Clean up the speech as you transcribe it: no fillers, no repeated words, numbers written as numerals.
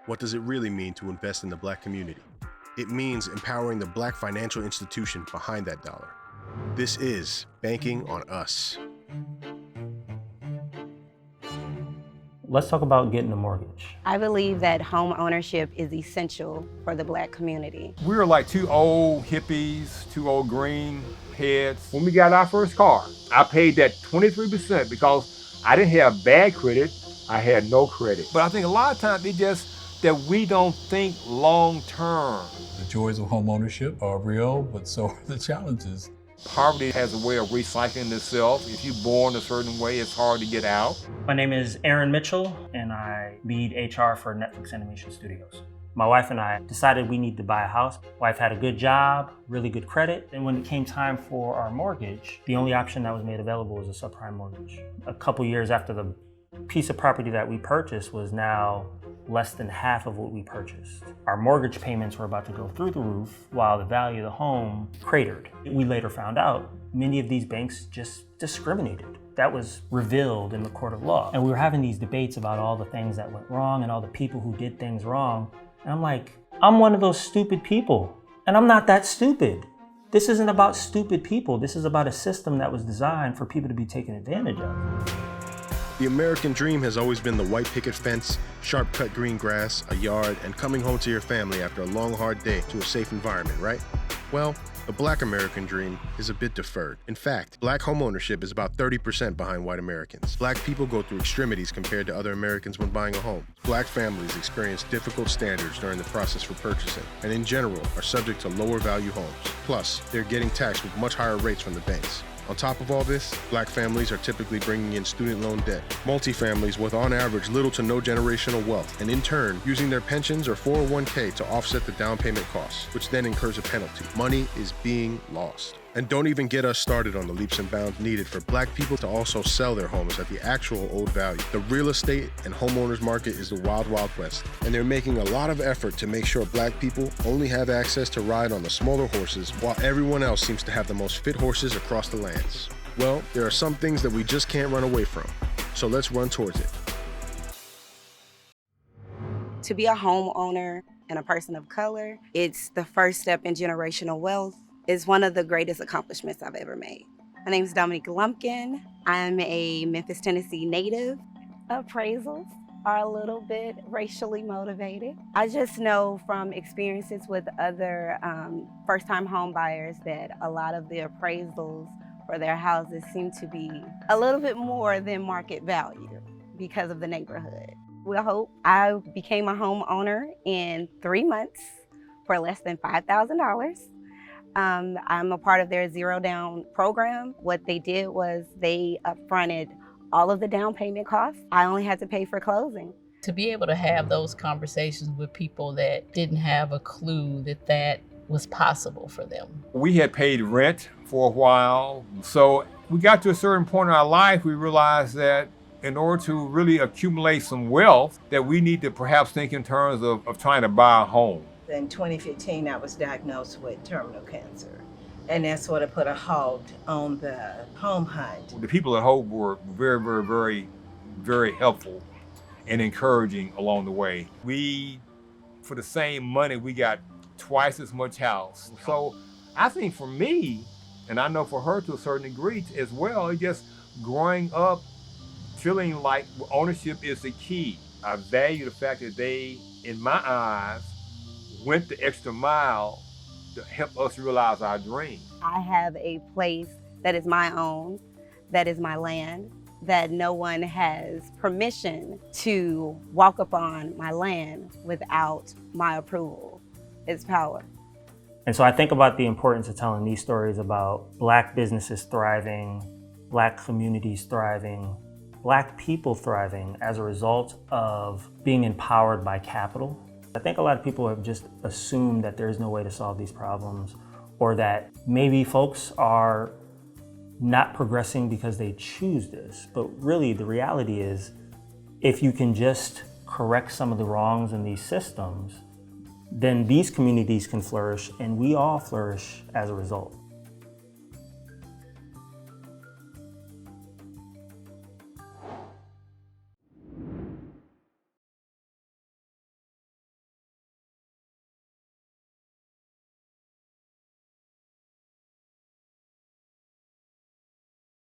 What does it really mean to invest in the Black community? It means empowering the Black financial institution behind that dollar. This is Banking on Us. Let's talk about getting a mortgage. I believe that home ownership is essential for the Black community. We were like two old hippies, two old green heads. When we got our first car, I paid that 23% because I didn't have bad credit, I had no credit. But I think a lot of times it's just that we don't think long term. The joys of home ownership are real, but so are the challenges. Poverty has a way of recycling itself. If you're born a certain way, it's hard to get out. My name is Aaron Mitchell, and I lead HR for Netflix Animation Studios. My wife and I decided we need to buy a house. Wife had a good job, really good credit, and when it came time for our mortgage, the only option that was made available was a subprime mortgage. A couple years after the piece of property that we purchased was now less than half of what we purchased. Our mortgage payments were about to go through the roof while the value of the home cratered. We later found out many of these banks just discriminated. That was revealed in the court of law. And we were having these debates about all the things that went wrong and all the people who did things wrong. And I'm like, I'm one of those stupid people, and I'm not that stupid. This isn't about stupid people. This is about a system that was designed for people to be taken advantage of. The American dream has always been the white picket fence, sharp-cut green grass, a yard, and coming home to your family after a long, hard day to a safe environment, right? Well, the Black American dream is a bit deferred. In fact, Black homeownership is about 30% behind white Americans. Black people go through extremities compared to other Americans when buying a home. Black families experience difficult standards during the process for purchasing, and in general are subject to lower value homes. Plus, they're getting taxed with much higher rates from the banks. On top of all this, Black families are typically bringing in student loan debt, multifamilies with on average little to no generational wealth, and in turn, using their pensions or 401k to offset the down payment costs, which then incurs a penalty. Money is being lost. And don't even get us started on the leaps and bounds needed for Black people to also sell their homes at the actual old value. The real estate and homeowners market is the wild, wild west, and they're making a lot of effort to make sure Black people only have access to ride on the smaller horses while everyone else seems to have the most fit horses across the lands. Well, there are some things that we just can't run away from, so let's run towards it. To be a homeowner and a person of color, it's the first step in generational wealth. It's one of the greatest accomplishments I've ever made. My name is Dominique Lumpkin. I'm a Memphis, Tennessee native. Appraisals are a little bit racially motivated. I just know from experiences with other first-time home buyers that a lot of the appraisals for their houses seem to be a little bit more than market value because of the neighborhood. We hope. I became a homeowner in 3 months for less than $5,000. I'm a part of their zero down program. What they did was they upfronted all of the down payment costs. I only had to pay for closing. To be able to have those conversations with people that didn't have a clue that that was possible for them. We had paid rent for a while, so we got to a certain point in our life, we realized that in order to really accumulate some wealth, that we need to perhaps think in terms of trying to buy a home. In 2015, I was diagnosed with terminal cancer, and that sort of put a halt on the home hunt. The people at Hope were very, very, very, very helpful and encouraging along the way. We, for the same money, we got twice as much house. So I think for me, and I know for her to a certain degree as well, it's just growing up feeling like ownership is the key. I value the fact that they, in my eyes, went the extra mile to help us realize our dream. I have a place that is my own, that is my land, that no one has permission to walk upon my land without my approval. It's power. And so I think about the importance of telling these stories about Black businesses thriving, Black communities thriving, Black people thriving as a result of being empowered by capital. I think a lot of people have just assumed that there's no way to solve these problems, or that maybe folks are not progressing because they choose this. But really, the reality is, if you can just correct some of the wrongs in these systems, then these communities can flourish, and we all flourish as a result.